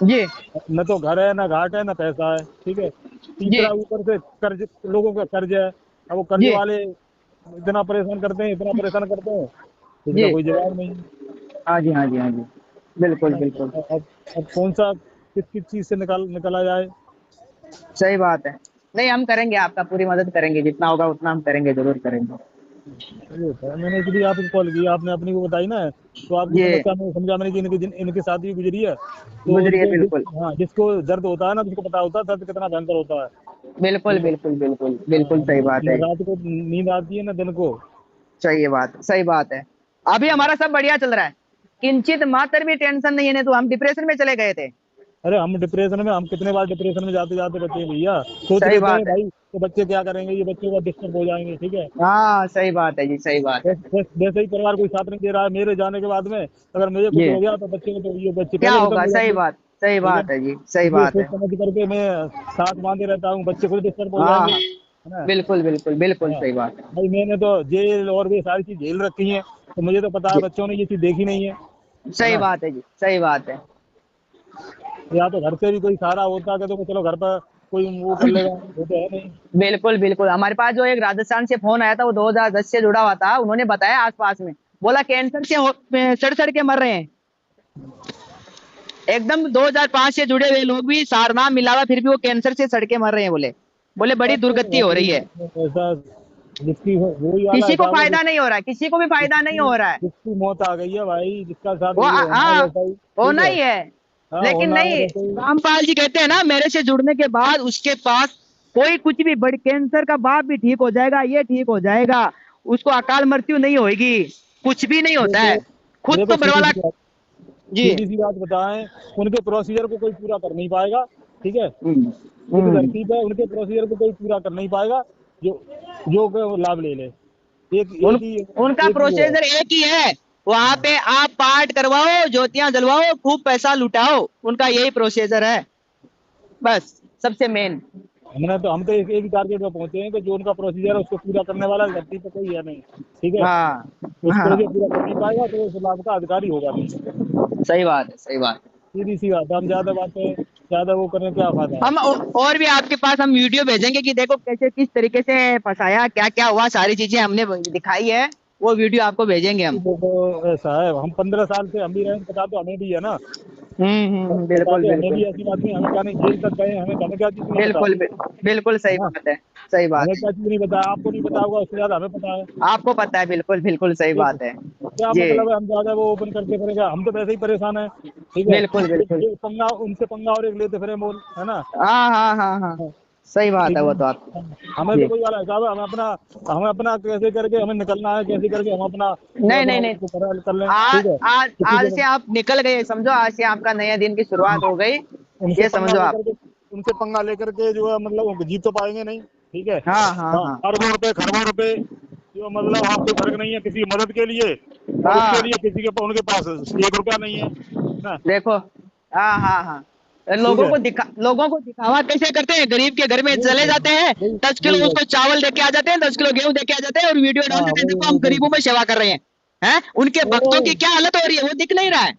जी न तो घर है, ना घाट है, ना पैसा है, ठीक है, जी तीसरा ऊपर से कर्ज, लोगों का कर्ज है। अब वो कर्ज जी वाले इतना परेशान करते हैं, इतना परेशान करते हैं, इसका जी। कोई जवाब नहीं। हाँ जी, हाँ जी, हाँ जी। है बिल्कुल ना? बिल्कुल। अब कौन सा किस किस चीज से निकला जाए। सही बात है। नहीं, हम करेंगे, आपका पूरी मदद करेंगे, जितना होगा उतना हम करेंगे, जरूर करेंगे। ये होता है, मैंने इसलिए आपको कॉल किया, आपने अपनी को बताई ना, तो आपकी ये समस्या में समझा मैंने कि इनके साथ भी गुजरी है, तो गुजरिए, इनको बिल्कुल हाँ, जिसको दर्द होता है ना, उसको पता होता है दर्द कितना भयंकर होता है। बिल्कुल ठीक है। बिल्कुल बिल्कुल बिल्कुल, हाँ, सही बात न है। रात को नींद आती है ना दिन को। सही बात, सही बात है। अभी हमारा सब बढ़िया चल रहा है, किंचित मात्र भी टेंशन नहीं है, नहीं तो हम डिप्रेशन में चले गए थे। अरे हम डिप्रेशन में, हम कितने बार डिप्रेशन में जाते जाते बचे हैं भैया, सोच सही लेते हैं बात है। भाई तो बच्चे क्या करेंगे, ये बच्चे को डिस्टर्ब हो जाएंगे, ठीक है। हाँ, सही बात है जी, सही बात है। जैसे ही परिवार कोई साथ नहीं दे रहा है, मेरे जाने के बाद में अगर मुझे कुछ ये हो गया तो बच्चे को, तो ये बच्चे क्या पहले खत्म होगा, हो सही जाएंगे। बात, सही ठीक है। बात है जी, सही इसलिए बात सोच है। समझ करके मैं साथ बांधे रहता हूँ, बच्चे खुद डिस्टर्ब हो हाँ जाएंगे, हाँ, है ना। बिल्कुल बिल्कुल बिल्कुल, हाँ सही बात है। भाई, मैंने तो जेल और भी सारी चीज झेल रखी है, तो मुझे तो पता है, जी, बच्चों ने ये चीज देखी नहीं है सही ना। बात है जी, सही बात है। या तो घर से भी कोई सहारा होता कि तो चलो घर पर कोई वो कर लेगा, वो तो है नहीं। बिल्कुल बिल्कुल, हमारे पास जो एक राजस्थान से फोन आया था, वो 2010 से जुड़ा हुआ था, उन्होंने बताया आसपास में, बोला कैंसर से सड़ सड़ के मर रहे हैं। एकदम 2005 से जुड़े हुए लोग भी सार नाम मिला हुआ, फिर भी वो कैंसर से सड़ के मर रहे हैं, बोले बोले बड़ी बात तो दुर्गति हो रही है। भाई ऐसा, जिसकी वही वाला किसी को हिसाब है, फायदा नहीं हो रहा है, किसी को भी फायदा नहीं जिसकी हो रहा है। जिसकी मौत आ गई है भाई, जिसका साथ वो ये होना है हाँ, वैसा ही, ठीक होना है। ही है। हाँ, लेकिन होना है नहीं, वैसा ही। रामपाल जी कहते हैं ना, मेरे से जुड़ने के बाद उसके पास कोई कुछ भी, बड़ी कैंसर का बाप भी ठीक हो जाएगा, ये ठीक हो जाएगा, उसको अकाल मृत्यु नहीं होगी, कुछ भी नहीं होता देखो है। खुद देखो तो बरवाला। जी। सीधी सी बात बताएं, उनके प्रोसीजर को कोई पूरा कर नहीं पाएगा, ठीक है। हम्म, इस हम्म। धरती पे उनके प्रोसीजर को कोई पूरा कर नहीं पाएगा, जो जो कि वो लाभ ले ले। एक उन एक ही उनका एक ही वो है। प्रोसीजर एक ही है, वहां पे आप पाठ करवाओ, ज्योतियां जलवाओ, खूब पैसा लुटाओ, उनका यही प्रोसीजर है, बस, सबसे मेन। हम तो एक ही टारगेट पे पहुंचे हैं कि जो उनका प्रोसीजर है उसको पूरा करने वाला इस धरती पे कोई है नहीं, ठीक है। हाँ उसको जो हाँ, पूरा कर नहीं पाएगा तो उस लाभ का अधिकारी होगा नहीं। सही बात है, सही बात है। सीधी सी बात है, हम ज्यादा बातें ज्यादा वो करने क्या फायदा है। हम और भी आपके पास हम वीडियो भेजेंगे कि देखो कैसे, किस तरीके से फंसाया, क्या क्या हुआ, सारी चीजें हमने दिखाई है, वो वीडियो आपको भेजेंगे हम। देखो ऐसा है, हम 15 साल से हम भी रहे, पता तो हमें भी है ना। पता बिल्कुल तो हमें बिल्कुल भी ऐसी बात नहीं, हमें क्या नहीं जेल तक गए, हमें क्या चीज नहीं पता, बिल्कुल बिल्कुल, है सही ना। बात है, सही बात हमें है। क्या चीज नहीं पता, आपको नहीं पता होगा, उससे ज्यादा हमें पता है। आपको पता है, बिल्कुल बिल्कुल सही ठीक है। बात है। क्या जी, मतलब है हम ज्यादा वो ओपन करते फिरेंगे, हम तो वैसे ही परेशान है, ठीक है। बिल्कुल बिल्कुल। एक पंगा उनसे पंगा और एक लेते फिरे मोल, है ना। हाँ हाँ हाँ हाँ, हाँ, सही बात ठीक है है वो तो आपकी। ना? हमें तो जी, कोई वाला हिसाब है, हमें अपना कैसे करके हमें निकलना है, कैसे करके हम अपना जो नहीं अपना नहीं नहीं, उसको कर लें, आज ठीक है। आज किसी आज के से आप निकल गए, समझो आज से आपका नए दिन की शुरुआत हो गई, उनसे ये पंगा समझो आप। लेकर के उनसे पंगा लेकर के जो है मतलब जीत तो पाएंगे नहीं, ठीक है। हाँ हाँ हाँ, हाँ अरबों रुपए खरबों रुपए, जो मतलब हाँ, कोई फर्क नहीं है किसी की मदद के लिए, और उसके हाँ, लिए किसी के उनके पास 1 रुपया नहीं है ना। देखो, हाँ हाँ हाँ, ठीक है। लोगों को दिखावा कैसे करते हैं, गरीब के घर में वही चले तो, जाते हैं, वही 10 किलो वही उसको बात। चावल दे के आ जाते हैं, 10 किलो गेहूं दे के आ जाते हैं, और वीडियो डाल हाँ, देते हैं, वही देखो हम वही गरीबों में सेवा कर रहे हैं उनके भक्तों की वही क्या हालत हो रही है, वो दिख नहीं रहा है।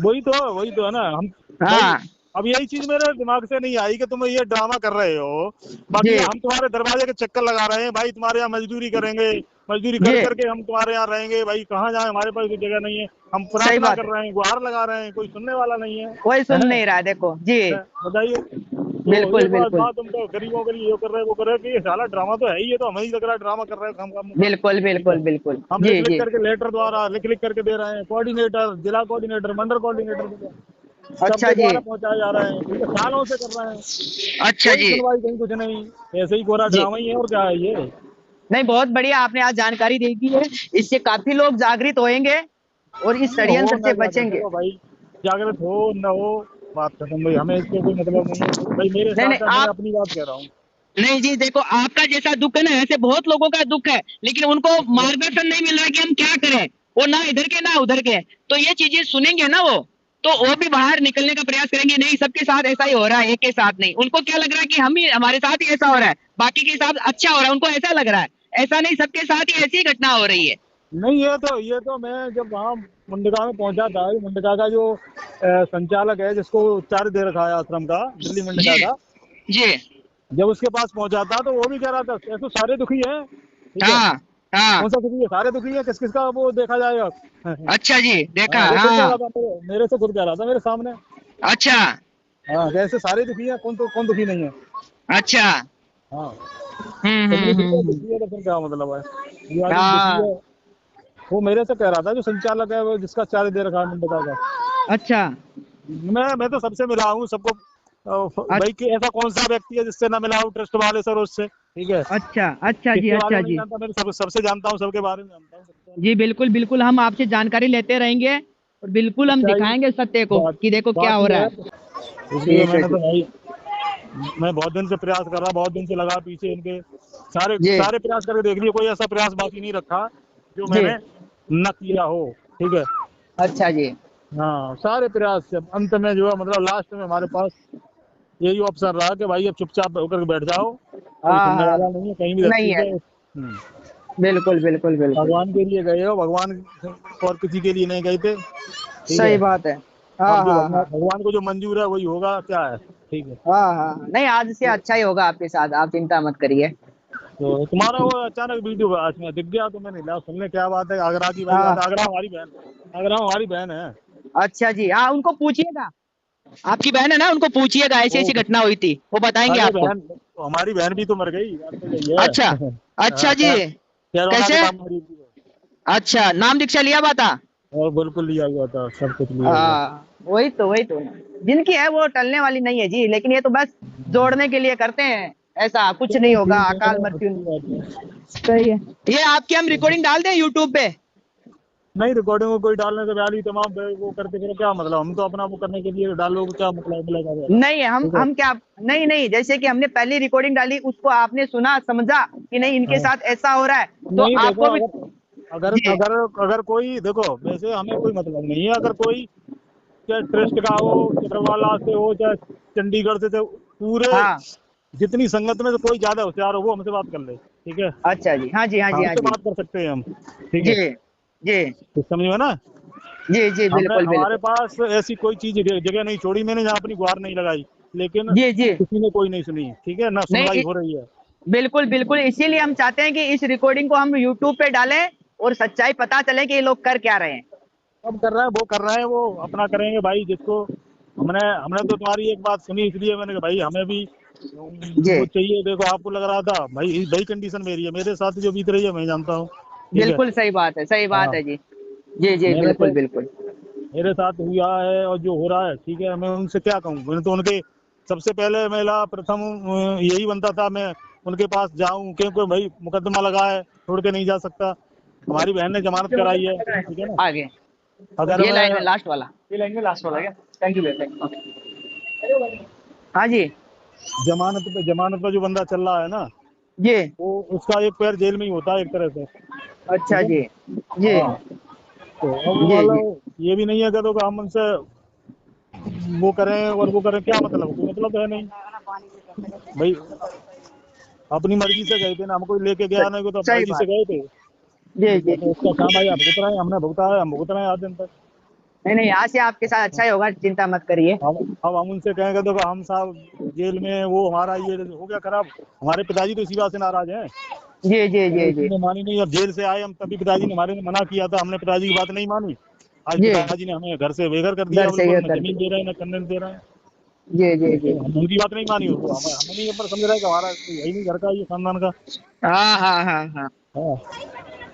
वही तो है ना हम भाई। हाँ अब यही चीज मेरे दिमाग से नहीं आई कि तुम ये ड्रामा कर रहे हो, बाकी जी हम तुम्हारे दरवाजे के चक्कर लगा रहे हैं भाई, तुम्हारे यहाँ मजदूरी करेंगे, मजदूरी कर जी, करके हम तुम्हारे यहाँ रहेंगे भाई, कहाँ जाए, हमारे पास कोई जगह नहीं है। हम सही प्रार्थना बात कर है, रहे हैं, गुहार लगा रहे हैं, कोई सुनने वाला नहीं है, कोई सुन हैं? नहीं रहा है, देखो जी। बताइए। तो ये बिल्कुल बात बिल्कुल बात तुम तो गरीबों के लिए ये कर रहे हो, वो कर रहे हो, कि ये साला ड्रामा तो है ही, ये तो हमें ही लग रहा है ड्रामा कर रहे हो, हम बिल्कुल ठीक है। बिल्कुल बिल्कुल, हम लिख जी लिख जी। करके लेटर द्वारा लिख लिख करके दे रहे हैं, कोऑर्डिनेटर, जिला कोऑर्डिनेटर, मंडल कोऑर्डिनेटर, अच्छा सबके जी, द्वारा पहुंचाए जा रहे हैं, ठीक है, सालों से कर रहे हैं। अच्छा कोई जी, सुनवाई कहीं कुछ नहीं, ऐसे ही कोरा जी ड्रामा ही है, और क्या है ये। नहीं, बहुत बढ़िया आपने आज जानकारी दे दी है। इससे काफी लोग जागृत होंगे और इस हो षड्यंत्र ना से जागृत, बचेंगे। देखो भाई, जागृत हो न हो, बात खत्म भाई, हमें इससे कोई मतलब नहीं है भाई, मेरे नहीं नहीं साथ है, मैं आप, अपनी बात कह रहा हूँ। नहीं जी देखो, आपका जैसा दुख है ना, ऐसे बहुत लोगों का दुख है, लेकिन उनको मार्गदर्शन नहीं मिल रहा कि हम क्या करें। वो ना इधर के ना उधर के, तो ये चीजें सुनेंगे ना वो भी बाहर निकलने का प्रयास करेंगे। नहीं, सबके साथ ऐसा ही हो रहा है, एक के साथ नहीं। उनको क्या लग रहा है कि हम ही, हमारे साथ ही ऐसा हो रहा है, बाकी के साथ अच्छा हो रहा है, उनको ऐसा लग रहा है। ऐसा नहीं, सबके साथ ही ऐसी घटना हो रही है। नहीं, ये तो मैं जब वहाँ मुंडका में पहुंचा था, मुंडका का जो संचालक है, जिसको चार्ज दे रखा है आश्रम का, दिल्ली मुंडका जी का, जी। जब उसके पास पहुंचा था तो वो भी कह रहा था ऐसे सारे दुखी हैं, ठीक है, हाँ हाँ। कौन सा दुखी है, सारे दुखी है, किस किस का वो देखा जाएगा। अच्छा जी, देखा। हाँ, वो खुद कह हाँ। रहा था, मेरे से खुद कह रहा था मेरे सामने। अच्छा हाँ, जैसे सारे दुखी है, कौन दुखी नहीं है। अच्छा। हाँ, तुम भी दुखी है, दुखी है तो फिर क्या मतलब है, ये आदमी दुखी हाँ। है। वो मेरे से कह रहा था, जो संचालक है, वो जिसका चार्ज दे रखा है मुंडका का। अच्छा मैं तो सबसे मिला हूँ, सबको भाई, कि ऐसा कौन सा व्यक्ति है जिससे ना मिला हूँ, ट्रस्ट वाले सर उससे, ठीक है, अच्छा अच्छा जी, किसके बारे अच्छा में नहीं जी। जानता, मैं सबसे जानता हूँ, सबके बारे में जानता हूँ, सबसे। जी बिल्कुल बिल्कुल, हम आपसे जानकारी लेते रहेंगे और बिल्कुल हम सच्चाई दिखाएंगे सत्य को बात कि देखो क्या बात हो ये रहा है, है। इसलिए ठीक है मैंने जी। तो भाई, मैं बहुत दिन से प्रयास कर रहा, बहुत दिन से लगा पीछे इनके, सारे जी सारे प्रयास करके देख लिए, कोई ऐसा प्रयास बाकी नहीं रखा जो जी। मैंने न किया हो, ठीक है। अच्छा जी। हाँ, सारे प्रयास से अंत में जो है, मतलब लास्ट में हमारे पास यही ऑप्शन रहा कि भाई अब चुपचाप होकर के बैठ जाओ, कोई हाँ सुनने हाँ। वाला नहीं है, कहीं भी धरती नहीं है। पे। बिल्कुल बिल्कुल बिल्कुल। भगवान के लिए गए हो, भगवान और किसी के लिए नहीं गए थे, ठीक है। सही बात है। हाँ अब जो हाँ भगवान हाँ। भगवान को जो मंजूर है वही होगा, क्या है, ठीक है। हाँ हाँ हाँ। नहीं, आज से अच्छा ही होगा आपके साथ, आप चिंता मत करिए। तो तुम्हारा वो अचानक वीडियो आज में दिख गया तो मैंने लिया सुनने, क्या बात है, आगरा की भाई बात है, हाँ। आगरा हमारी बहन है। अच्छा जी, हाँ उनको पूछिएगा, आपकी बहन है ना, उनको पूछिएगा ऐसी वो ऐसी घटना हुई थी, वो बताएंगे अरे आपको। बहन, हमारी बहन भी तो मर गई, बात तो यही है। अच्छा अच्छा हाँ, जी। कोरोना के कैसे? टाइम मरी थी वो। अच्छा, नाम दीक्षा लिया बाता। और बिल्कुल लिया हुआ था, सब कुछ लिया हुआ। हाँ वही तो जिनकी है वो टलने वाली नहीं है जी, लेकिन ये तो बस जोड़ने के लिए करते हैं, ऐसा कुछ नहीं चलो होगा, ठीक है, अकाल चलो मृत्यु अच्छी नहीं। बात है। सही है। ये आपकी हम रिकॉर्डिंग डाल दें यूट्यूब पे? नहीं, रिकॉर्डिंग को कोई डालने से पहले ही तमाम वो करते फिर क्या मतलब, हम तो अपना वो करने के लिए डालो, क्या मतलब मिलेगा फिर, नहीं, हम ठीक है। हम क्या, नहीं नहीं, जैसे कि हमने पहली रिकॉर्डिंग डाली, उसको आपने सुना समझा कि नहीं इनके हाँ, साथ ऐसा हो रहा है, तो नहीं देखो, आपको भी। अगर अगर जी। अगर अगर कोई देखो, वैसे हमें कोई मतलब नहीं है, अगर कोई चाहे ट्रस्ट का हो, चक्रवाला से हो, चाहे चंडीगढ़ से पूरे हाँ। जितनी संगत में से कोई ज्यादा होशियार हो वो हमसे बात कर ले, ठीक है। अच्छा जी, हाँ जी हाँ हाँ, जी हाँ हमसे जी। बात कर सकते हैं हम, ठीक है, जी जी तो समझ में ना। जी जी। हमने बिल्कुल हमारे बिल्कुल। पास ऐसी कोई चीज जगह नहीं छोड़ी मैंने जहाँ अपनी गुहार नहीं लगाई, लेकिन जी जी। किसी ने कोई नहीं सुनी, ठीक है ना, सुनवाई नहीं, हो रही है। बिल्कुल बिल्कुल, इसीलिए हम चाहते हैं कि इस रिकॉर्डिंग को हम यूट्यूब पे डालें और सच्चाई पता चले कि ये लोग कर क्या रहे हैं। अब कर रहे हैं, वो कर रहे हैं, वो अपना करेंगे भाई, जिसको हमने हमने तो तुम्हारी एक बात सुनी, इसलिए मैंने कहा भाई हमें भी जी वो चाहिए। देखो, आपको लग रहा था भाई, भाई कंडीशन मेरी है, मेरे साथ जो बीत रही है मैं जानता हूँ, ठीक है। बिल्कुल सही बात है, सही बात हाँ, है जी। जी जी मेरे बिल्कुल तो बिल्कुल। मेरे साथ हुआ है और जो हो रहा है, ठीक है, मैं उनसे क्या कहूँ, मैंने तो उनके सबसे पहले मेरा प्रथम यही बनता था, मैं उनके पास जाऊं, क्योंकि भाई मुकदमा लगा है, छोड़ के नहीं जा सकता, हमारी बहन ने जमानत कराई है, ठीक है ना। आगे अगर ये मैं लाइन में लास्ट वाला, ये लाइन में लास्ट वाला क्या? थैंक यू भैया, थैंक यू। हाँ जी। जमानत पे जो बंदा चल रहा है ना, जी। वो उसका एक पैर जेल में ही होता है एक तरह से, अच्छा ठीक है जी। ना। जी हाँ, तो अब जी जी। मतलब ये भी नहीं है कि हम उनसे वो करें और वो करें, क्या मतलब, कोई मतलब तो है नहीं भाई, अपनी मर्जी से गए थे ना, हम कोई लेके गया नहीं, को तो सही मर्जी से बात। गए थे, जी ठीक जी। है, तो उसका काम आया भुगत रहे हैं, हमने भुगता है, हम भुगत रहे हैं आज दिन तक। नहीं नहीं, आज से आपके साथ अच्छा ही होगा, चिंता मत करिए। अब हम उनसे कहेंगे तो हम साहब जेल में, वो हमारा ये हो गया खराब, हमारे पिताजी तो इसी बात से नाराज हैं, जी जी तो जी जी। इसने मानी नहीं, अब जेल से आए हम तभी पिताजी ने हमारे ने मना किया था, हमने पिताजी की बात नहीं मानी, आज जी। पिताजी ने हमें घर से बेघर कर दिया, दर से बिल्कुल ये न कर जमीन दे दिया। रहे हैं न करने दे रहे हैं। जी जी जी। तो हम उनकी बात नहीं मानी, तो हमें नहीं पर समझ रहा है कि हमारा कोई है ही नहीं घर का, ये खानदान का। हाँ हाँ हाँ हाँ। हाँ,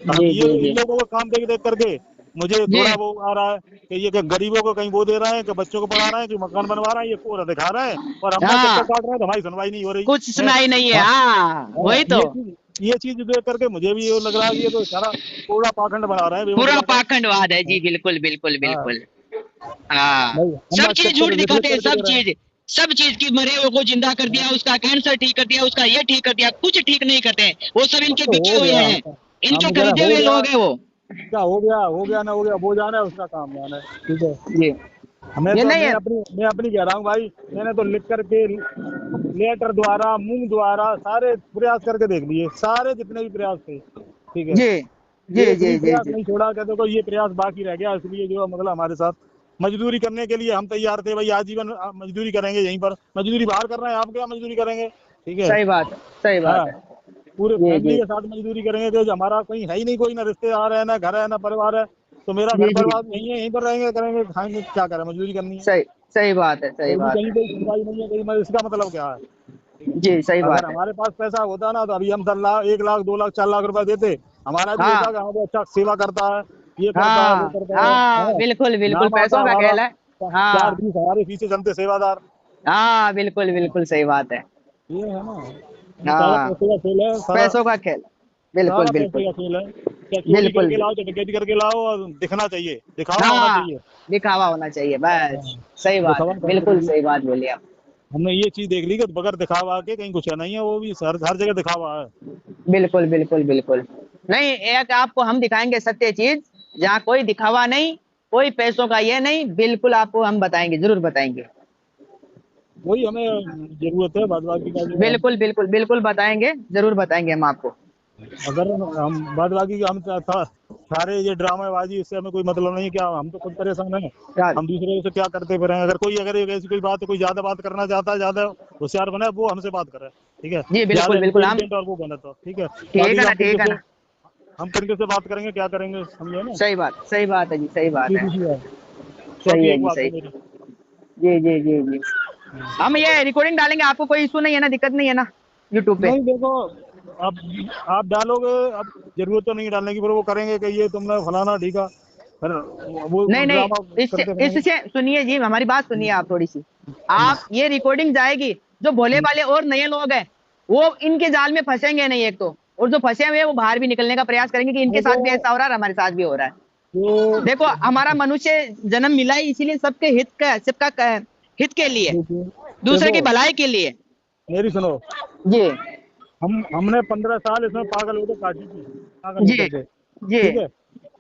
अब जी ये जी इन जी। लोगों को काम देख देख करके मुझे जी थोड़ा वो आ रहा है कि ये कि गरीबों को कहीं वो दे रहे हैं, कि बच्चों को पढ़ा रहे हैं, कि मकान बनवा रहे हैं, ये पूरा दिखा रहे हैं, और हम बस चक्कर हाँ, काट रहे हैं, तो हमारी सुनवाई नहीं हो रही कुछ है। सुनाई नहीं है। हाँ, हाँ हाँ, वही तो, ये चीज देख करके मुझे भी ये लग रहा है कि ये तो सारा पूरा पाखंड बना रहे हैं पूरा बेवजह का। पाखंडवाद है जी, बिल्कुल बिल्कुल हाँ, बिल्कुल। हाँ, नहीं, हम सब बस चीज झूठ चक्कर रिश्वत दिखाते हैं, करके दे रहे हैं। सब चीज की मरे हुए को जिंदा कर दिया, उसका कैंसर ठीक कर दिया, उसका ये ठीक कर दिया, कुछ ठीक नहीं करते हैं। वो सब अब इनके तो बिके हो हुए गया, हैं, हम इनके कह रहे हैं, खरीदे हो हुए गया, लोग हैं वो। क्या हो गया ना हो गया, वो जाना है, उसका काम जाना है, ठीक है। जी, मैं ये तो नहीं है। मैं अपनी कह रहा हूँ भाई, मैंने तो लिख करके लेटर द्वारा, मुंह द्वारा सारे प्रयास करके देख लिए, सारे जितने भी प्रयास थे, ठीक है। जी जी एक जी भी जी प्रयास जी नहीं छोड़ा, कहते को ये प्रयास बाकी रह गया, इसलिए जो है मतलब हमारे साथ मजदूरी करने के लिए हम तैयार थे भाई, आजीवन मजदूरी करेंगे, यहीं पर मजदूरी बाहर कर रहे हैं, आप क्या मजदूरी करेंगे, ठीक है। सही बात है, सही हाँ, बात है। पूरे जी फैमिली जी के साथ मजदूरी करेंगे, तो हमारा कोई है ही नहीं, कोई ना रिश्तेदार है, ना घर है, ना परिवार है, तो मेरा घर जी जी, परिवार यहीं है, यहीं पर रहेंगे, करेंगे, खाएंगे, क्या करें, मजदूरी करनी है। सही सही बात है, सही कोई भी बात कहीं है। कोई सुनवाई नहीं है, कहीं इसका मतलब क्या है, ठीक है। जी सही अगर बात है। हमारे पास पैसा होता ना, तो अभी हम 10 लाख, 1 लाख, 2 लाख, 4 लाख रुपए देते, हमारा भी होता हाँ कि हाँ वो अच्छा सेवा करता है, ये करता है, वो हाँ करता हाँ, है। बिल्कुल बिल्कुल, नाम आता पैसों का हमारा, खेल है। चार हाँ बीस हमारे पीछे चलते सेवादार। हाँ, बिल्कुल बिल्कुल सही बात है। ये है ना, ये सारा हाँ, पैसे का खेल है, सारा पैसों का खेल, बिल्कुल सारा पैसे बिल्कुल का खेल है। क्या चोरी बिल्कुल करके लाओ, क्या डकैती करके लाओ, और दिखना चाहिए, दिखावा होना हाँ, चाहिए। दिखावा होना चाहिए बस। हाँ, सही बात दिखावा है, करने के बिल्कुल लिए सही बात बोली आप। हमने ये चीज देख ली कि बगैर दिखावा के कहीं कुछ नहीं है, वो भी हर जगह दिखावा है। बिल्कुल बिल्कुल बिल्कुल। नहीं, एक आपको हम दिखाएंगे सत्य चीज, जहाँ कोई दिखावा नहीं, कोई पैसों का ये नहीं, बिल्कुल आपको हम बताएंगे, जरूर बताएंगे। वही हमें जरूरत है, बाद बाकी का जो हम, बिल्कुल बिल्कुल बिल्कुल बताएंगे, जरूर बताएंगे हम आपको। अगर हम बाद बाकी का हम सारे ये ड्रामेबाजी, इससे हमें कोई मतलब नहीं है, क्या हम तो खुद परेशान हैं, क्या- हम दूसरे से क्या करते फिर हैं। अगर एक ऐसी कोई बात है, कोई ज्यादा बात करना चाहता है, ज्यादा होशियार बने, वो हमसे बात करे, ठीक है। जी ज्यादा बिल्कुल बिल्कुल, हम इंटेलिजेंट और वो बने तो ठीक है, ठीक बाकी है का ना, ठीक है ना। हम किनके से बात करेंगे, क्या करेंगे, समझे ना। सही बात है जी, सही बात है। सीधी सी बात, सही चौकी है एक जी, बात है सही। मेरी। जी जी जी जी, हम ये रिकॉर्डिंग डालेंगे, आपको कोई इशू नहीं है ना, दिक्कत नहीं है ना यूट्यूब पे? नहीं देखो, अब आप डालोगे, अब जरूरत तो नहीं डालने की, पर वो करेंगे कि ये तुमने फलाना ढीका, फिर वो नहीं नहीं, ड्रामा इससे करते फिरेंगे। इससे सुनिए जी, हमारी बात सुनिए आप थोड़ी सी। आप ये रिकॉर्डिंग जाएगी, जो भोले वाले और नए लोग हैं, वो इनके जाल में फंसेंगे नहीं एक तो, और जो फंसे हुए हैं वो बाहर भी निकलने का प्रयास करेंगे कि इनके देखो, साथ भी ऐसा हो रहा है और हमारे साथ भी हो रहा है। जो देखो, हमारा मनुष्य जन्म मिला है इसीलिए सबके हित के लिए, देखो दूसरे देखो, की भलाई के लिए। मेरी सुनो, जी हमने 15 साल इसमें पागल होकर काटी थी, पागल जी होकर के, जी ठीक है।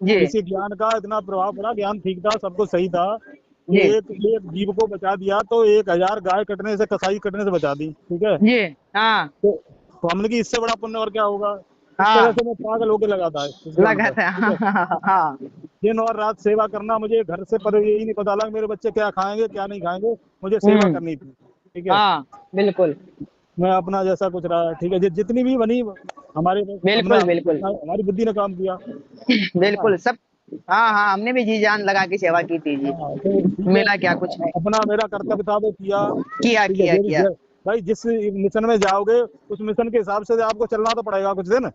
जी इसी ज्ञान का इतना प्रभाव पड़ा, ज्ञान ठीक था, सब कुछ सही था, कि जी एक एक जीव को बचा दिया, तो 1,000 गाय कटने से, कसाई कटने से बचा दी, ठीक है। जी। हाँ तो हमने की इससे बड़ा पुण्य और क्या होगा। इस तरह हाँ, से मैं पागल होके लगा था इस ज्ञान लगा पर, था। ठीक हाँ है। हाँ हाँ हाँ। दिन और रात सेवा करना, मुझे घर से पर यही नहीं पता लगा मेरे बच्चे क्या खाएंगे क्या नहीं खाएंगे, मुझे सेवा हम्म, करनी थी, ठीक है। हाँ बिल्कुल मैं अपना जैसा कुछ रहा, ठीक है, जितनी भी बनी हमारे, हमने बिल्कुल बिल्कुल जितना हमारी बुद्धि ने काम किया, है ना। बिल्कुल सब। हाँ हाँ, हमने भी जी जान लगा के सेवा की थी जी, हाँ, तो ठीक है, मिला क्या, कुछ नहीं। अपना मेरा कर्तव्य था वो किया, किया ठीक है। किया किया, भाई जिस मिशन में जाओगे, उस मिशन के हिसाब से आपको चलना तो पड़ेगा कुछ दिन,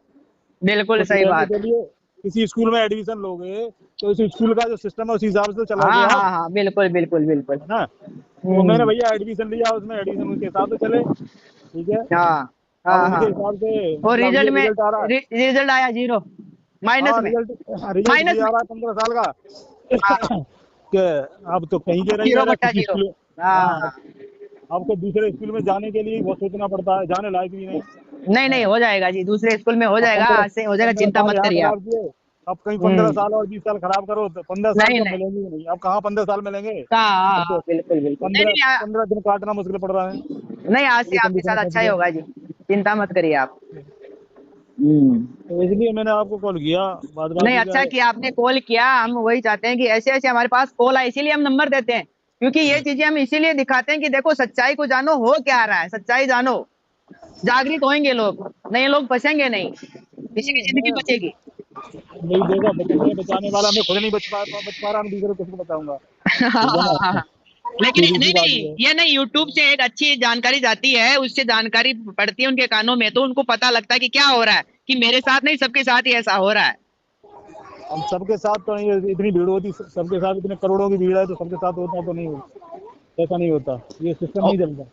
बिल्कुल कुछ सही रहने बात के है। लिए। किसी स्कूल में एडमिशन लोगे, तो इस स्कूल का जो सिस्टम है उस हिसाब से चलोगे हाँ आप, हाँ हाँ, बिल्कुल बिल्कुल बिल्कुल। है ना। तो मैंने हम्म, भैया एडमिशन लिया, उसमें एडमिशन के हिसाब से चले, ठीक है। हाँ अब हाँ उनके हाँ। हिसाब से और मतलब ये रिजल्ट में रिजल्ट आ रहा है। रिजल्ट आया 0, माइनस हाँ, में, रिजल्ट माइनस ये आ में। रहा है 15 साल हाँ, का, कि अब तो कहीं के रह जीरो गए ना बट्टा किसी जीरो स्कूल। हाँ, हाँ। अब तो दूसरे स्कूल में जाने के लिए बहुत सोचना पड़ता है, जाने लायक भी नहीं नहीं है। नहीं, हो जाएगा जी, दूसरे स्कूल में हो अब जाएगा, पंद्रह आज से हो जाएगा, पंद्रह चिंता साल मत यहाँ करिए आप। खराब किए, अब कहीं 15 साल हम्म, और 20 साल खराब करो, तो 15 साल नहीं तो नहीं, मिलेंगे ही नहीं, अब कहाँ 15 साल मिलेंगे। हाँ हाँ अब हाँ, तो बिल्कुल बिल्कुल, नहीं पंद्रह नहीं पंद्रह दिन काटना मुश्किल पड़ रहा है, नहीं, आज से ये आपके कंडीशन साथ में फंस अच्छा ही गए। होगा जी, चिंता मत करिए आप। हम्म, तो इसलिए मैंने आपको कॉल किया, बाद नहीं, बाकी का अच्छा है। किया आपने कॉल किया, हम वही चाहते हैं कि ऐसे ऐसे हमारे पास कॉल आए, इसीलिए हम नंबर देते हैं, क्योंकि ये चीजें हम इसीलिए दिखाते हैं कि देखो सच्चाई को जानो, हो क्या रहा है, सच्चाई जानो, जागृत होंगे लोग, नए लोग फंसेंगे नहीं, किसी की जिंदगी मैं बचेगी। नहीं देखो, बचाने वाला मैं खुद नहीं बच पा रहा, मैं दूसरे को किसको बताऊंगा, ठीक है ना। लेकिन सीधी नहीं सी बात नहीं, ये है। ये नहीं, यूट्यूब से एक अच्छी जानकारी जाती है, उससे जानकारी पड़ती है उनके कानों में, तो उनको पता लगता है कि क्या हो रहा है, कि मेरे साथ नहीं सबके साथ ही ऐसा हो रहा है। हम सबके साथ तो नहीं, इतनी भीड़ होती सबके साथ, इतने करोड़ों की भीड़ है तो सबके साथ होता तो नहीं होता, ऐसा नहीं होता, ये सिस्टम नहीं चलता।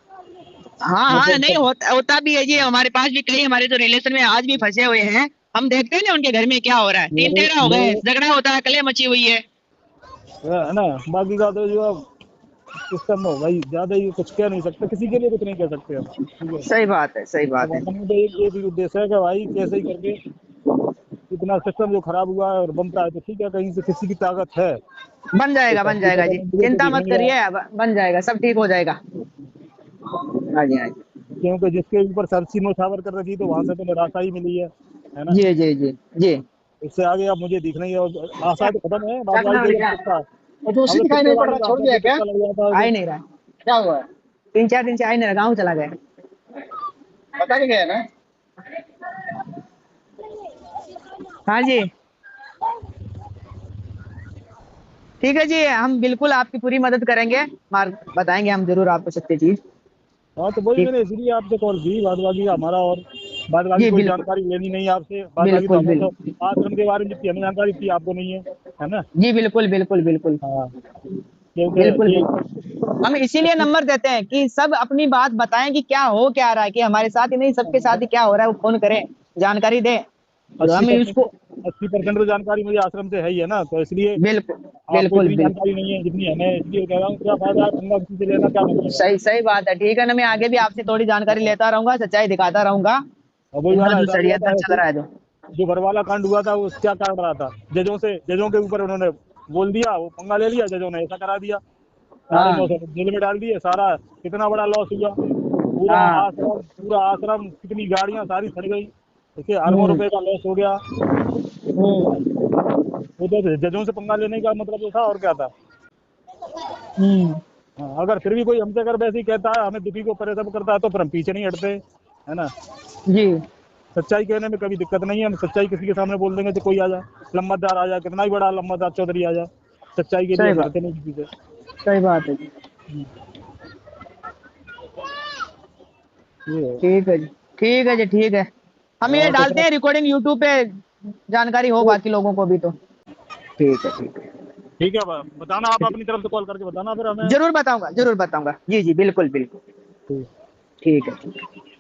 हाँ हाँ, मतलब नहीं होता होता भी है जी। हमारे पास भी कई हमारे जो रिलेशन में आज भी फंसे हुए हैं, हम देखते हैं ना उनके घर में क्या हो रहा है। 3 मेरे तेरह हो गए, मेरे झगड़ा होता है, कले मची हुई है। है ना, बाकी का तो जो सिस्टम हो भाई, ज्यादा ही कुछ कह नहीं सकते, किसी के लिए कुछ नहीं कह सकते हम, ठीक है। सही बात है, सही बात अब है। अपने तो एक ही उद्देश्य है कि भाई कैसे ही करके इतना सिस्टम जो खराब हुआ है और बनता है तो ठीक है, कहीं से किसी की ताकत है तो बन फैसले जाएगा का जी, मुझे तो चिंता दिख मत नहीं रहा है। करिए, बन जाएगा, सब ठीक हो जाएगा। हाँ जी, हाँ जी। क्योंकि जिसके ऊपर सरसी नौछावर कर रखी तो वहां से तो निराशा ही मिली है ना। जी जी जी जी। इससे आगे अब मुझे दिख नहीं है, और आशा तो खत्म है, क्या बात करने भाई वाली को जब क्या? तुक्का, और दूसरी मतलब दिखाई नहीं पड़ तुक्केबाजी रहा, में छोड़ आता है, दिया जो क्या? तुक्का लग जाता है आ तो ही नहीं रहा, क्या हुआ? 3 4 दिन से आ ही नहीं रहा, गाँव चला गया। बता के गया ना। हाँ जी, ठीक है जी, हम बिल्कुल आपकी पूरी मदद करेंगे। मार्ग बताएंगे हम जरूर आपको सत्य चीज। हाँ तो वही ठीक। मैंने इसीलिए आपसे कॉल की, बाद बाकी का हमारा और बाद बाकी जी कोई बिल्कुल, जानकारी लेनी नहीं है आपसे, बाद बाकी तो बिल्कुल हमें तो बिल्कुल। आश्रम के बारे में जितनी हमें जानकारी थी आपको नहीं है ना। जी बिल्कुल बिल्कुल बिल्कुल। हाँ, क्योंकि बिल्कुल ये बिल्कुल, हम इसीलिए नंबर देते हैं कि सब अपनी बात बताएं कि क्या हो क्या रहा है, कि हमारे साथ ही नहीं सबके साथ ही क्या हो रहा है, वो फोन करें, जानकारी दें और अस्सी हम परसेंट उसको। 80% तो जानकारी मुझे आश्रम से है ही है ना, तो इसलिए बिल्कुल आपको बिल्कुल इतनी जानकारी बिल्कुल। नहीं है जितनी हमें, इसलिए कह रहा हूँ क्या फायदा है पंगा किसी से लेना, क्या मतलब है। सही सही बात है, ठीक है ना, मैं आगे भी आपसे थोड़ी जानकारी लेता रहूंगा, सच्चाई दिखाता रहूंगा। और वही इनका वाला जो हिसाब हुआ षड्यंत्र था चल ऐसे, रहा है जो। जो बरवाला कांड हुआ था वो क्या काट रहा था, जजों के ऊपर उन्होंने बोल दिया, वो पंगा ले लिया, जजों ने ऐसा करा दिया, साढ़े हाँ 900 जेल में डाल दिए, सारा कितना बड़ा लॉस हुआ। हाँ। पूरा आश्रम कितनी गाड़ियां सारी सड़ गई, देखिए अरबों हम्म रुपए का लॉस हो गया, है ना। हम्म वो तो जजों से पंगा लेने का मतलब तो था, और क्या था। हम्म। हाँ, अगर फिर भी कोई हमसे अगर वैसे ही कहता है, हमें दुखी को परेशान करता है तो फिर हम पीछे नहीं हटते, है ना। जी। सच्चाई कहने में कभी दिक्कत नहीं है, हम सच्चाई किसी के सामने बोल देंगे तो कोई आ जाए, लम्बतदार आ जाए, कितना ही बड़ा लम्बतदार चौधरी आ जाए, सच्चाई के लिए सही हम बात, डरते नहीं किसी से। सही बात है जी। ये है। ठीक है जी, ठीक है जी, ठीक है। हम ये हाँ तो डालते फिर हैं रिकॉर्डिंग यूट्यूब पे, जानकारी हो तो बाकी लोगों को भी तो। ठीक है, ठीक है। ठीक है, बताना आप अपनी तरफ से कॉल करके बताना फिर हमें। जरूर बताऊंगा, जरूर बताऊंगा, जी जी बिल्कुल बिल्कुल। ठीक। ठीक है, ठीक है।